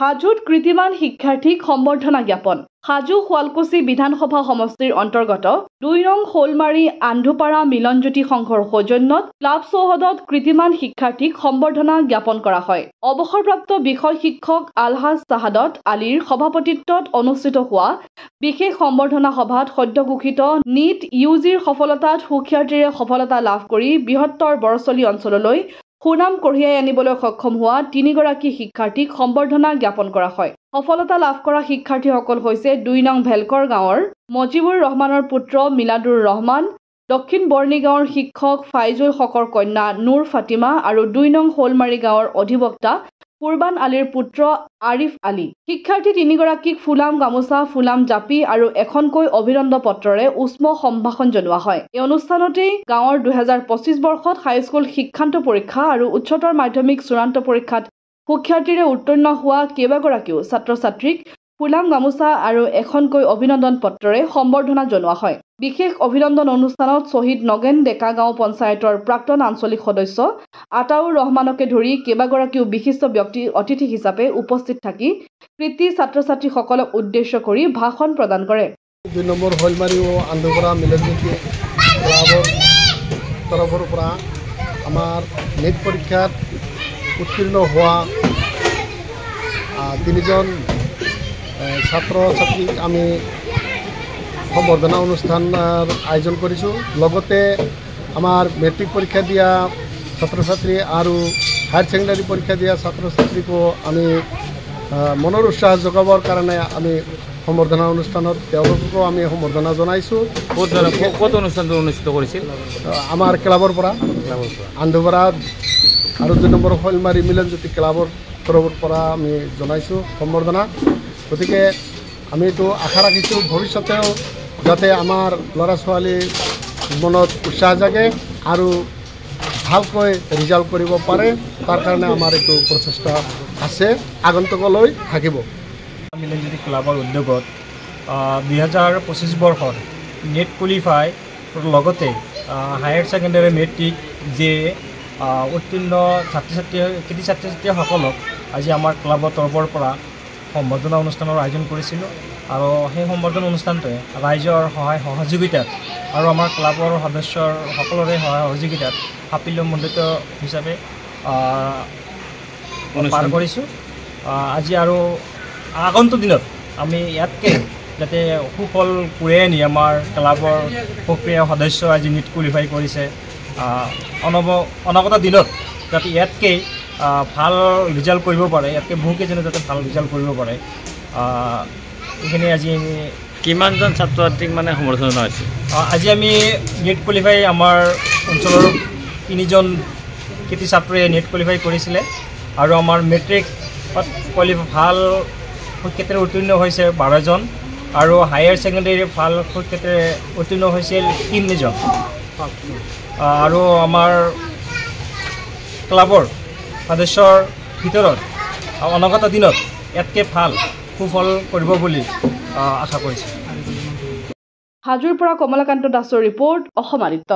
হাজোত কৃতিমান শিক্ষাৰ্থীক সম্বৰ্ধনা জ্ঞাপন। হাজো শুৱালকুছি বিধানসভা সমষ্টিৰ অন্তৰ্গত ২ নং শোলমাৰী আন্ধুপাৰা মিলনজ্যোতি সংঘৰ সৌজন্যত ক্লাব চৌহদত কৃতিমান শিক্ষাৰ্থীক সম্বৰ্ধনা জ্ঞাপন কৰা হয়। অৱসৰপ্ৰাপ্ত বিষয় শিক্ষক আলহাজ চাহাদত আলীৰ সভাপতিত্বত অনুষ্ঠিত হোৱা বিশেষ সম্বৰ্ধনা সভাত সদ্য ঘোষিত নিট ইউজিৰ সফলতাত সুখ্যাতিৰে সফলতা লাভ কৰি বৃহত্তৰ বৰচলি অঞ্চললৈ সুনাম কঢ়িয়াই আনিবলৈ সক্ষম হোৱা ৩ গৰাকী শিক্ষাৰ্থীক সম্বৰ্ধনা জ্ঞাপন কৰা হয়। সফলতা লাভ কৰা শিক্ষাৰ্থীসকল হৈছে ২ নং ভেলকৰ গাঁৱৰ মজিবুৰ ৰহমানৰ পুত্ৰ মিলাদুৰ ৰহমান, দক্ষিণ বৰ্ণী গাঁৱৰ শিক্ষক ফাইজুল হকৰ কন্যা নুৰ ফাতিমা আৰু ২ নং শোলমাৰী গাঁৱৰ অধিবক্তা কুৰবান আলীৰ পুত্ৰ আৰিফ আলী। শিক্ষাৰ্থী ৩ গৰাকীক ফুলাম গামোচা, ফুলাম জাপি আৰু এখনকৈ অভিনন্দন পত্ৰৰে উষ্ম সম্ভাষণ জনোৱা হয়। এই অনুষ্ঠানতেই গাঁৱৰ ২০২৫ বৰ্ষত হাইস্কুল শিক্ষান্ত পৰীক্ষা আৰু উচ্চতৰ মাধ্যমিক চূড়ান্ত পৰীক্ষাত সুখ্যাতিৰে উত্তীৰ্ণ হোৱা কেইবাগৰাকীও ছাত্ৰ-ছাত্ৰীক ফুলাম গামোচা আৰু এখনকৈ অভিনন্দন পত্ৰৰে সম্বৰ্ধনা জনোৱা হয়। বিশেষ অভিনন্দন অনুষ্ঠানত শ্বহীদ নগেন ডেকা গাঁও পঞ্চায়তৰ প্ৰাক্তন আঞ্চলিক সদস্য আতাউৰ ৰহমানকে ধৰি কেইবাগৰাকীও বিশিষ্ট ব্যক্তি অতিথি হিচাপে উপস্থিত থাকি কৃতি ছাত্ৰ-ছাত্ৰীসকলক উদ্দেশ্য কৰি ভাষণ প্ৰদান কৰে। ২ নম্বৰ শোলমাৰী ও আন্ধুপাৰা মিলনজ্যোতি ক্লাবৰ তৰফৰ পৰা আমাৰ নেট পৰীক্ষাত উত্তীৰ্ণ হোৱা ৩জন ছাত্ৰ-ছাত্ৰীক আমি সম্বৰ্ধনা অনুষ্ঠানৰ আয়োজন কৰিছোঁ। লগতে আমাৰ মেট্ৰিক পৰীক্ষা দিয়া ছাত্ৰ-ছাত্ৰী আৰু হায়াৰ ছেকেণ্ডাৰী পৰীক্ষা দিয়া ছাত্ৰ-ছাত্ৰীকো আমি মনৰ উৎসাহ যোগাবৰ কাৰণে আমি সম্বৰ্ধনা অনুষ্ঠানত তেওঁলোককো আমি সম্বৰ্ধনা জনাইছোঁ। ক'ত অনুষ্ঠানটো অনুষ্ঠিত কৰিছিল? আমাৰ ক্লাবৰ পৰা আন্ধুপাৰা আৰু ২ নম্বৰ শোলমাৰী মিলনজ্যোতি ক্লাবৰ তৰফৰ পৰা আমি জনাইছোঁ সম্বৰ্ধনা। গতিকে আমিতো আশা ৰাখিছোঁ ভৱিষ্যতেও যাতে আমাৰ ল'ৰা ছোৱালীৰ মনত উৎসাহ জাগে আৰু ভালকৈ ৰিজাল্ট কৰিব পাৰে, তাৰ কাৰণে আমাৰ এইটো প্ৰচেষ্টা আছে, আগন্তুকলৈ থাকিব। মিলনজ্যোতি ক্লাবৰ উদ্যোগত ২০২৫ বৰ্ষৰ নেট কোৱালিফাই লগতে হায়াৰ ছেকেণ্ডাৰী মেট্ৰিক যে উত্তীৰ্ণ কৃতি ছাত্ৰীসকলক আজি আমাৰ ক্লাবৰ তৰফৰ পৰা সম্বৰ্ধনা অনুষ্ঠানৰ আয়োজন কৰিছিলোঁ আৰু সেই সম্বৰ্ধনা অনুষ্ঠানটোৱে ৰাইজৰ সহায় সহযোগিতাত আৰু আমাৰ ক্লাবৰ সদস্যৰ সকলোৰে সহায় সহযোগিতাত সাফল্যমণ্ডিত হিচাপে পাৰ কৰিছোঁ। আজি আৰু আগন্তুক দিনত আমি ইয়াতকৈ যাতে সুফল কঢ়িয়াই আনি আমাৰ ক্লাবৰ সক্ৰিয় সদস্য আজি নিট কোৱালিফাই কৰিছে, অনাগত দিনত যাতে ইয়াতকৈ ভাল ৰিজাল্ট কৰিব পাৰে, ইয়াতকৈ বহুকেইজনে যাতে ভাল ৰিজাল্ট কৰিব পাৰে, এইখিনি আজি আমি কিমানজন ছাত্ৰ-ছাত্ৰীক মানে সম্বৰ্ধনা জনাইছোঁ? আজি আমি নেট কোৱালিফাই আমাৰ অঞ্চলৰ ৩জন কৃতি ছাত্ৰীয়ে নেট কোৱালিফাই কৰিছিলে আৰু আমাৰ মেট্ৰিকত ভাল সুখ্যাতিৰে উত্তীৰ্ণ হৈছে 12জন আৰু হায়াৰ ছেকেণ্ডেৰী ভাল সুখ্যাতিৰে উত্তীৰ্ণ হৈছিল 3জন আৰু আমাৰ ক্লাবৰ সদস্যৰ ভিতৰত অনাগত দিনত ইয়াতকৈ ভাল সুফল কৰিব বুলি আশা কৰিছোঁ। হাজোৰ পৰা কমলাকান্ত দাসৰ ৰিপৰ্ট, অসম আদিত্য।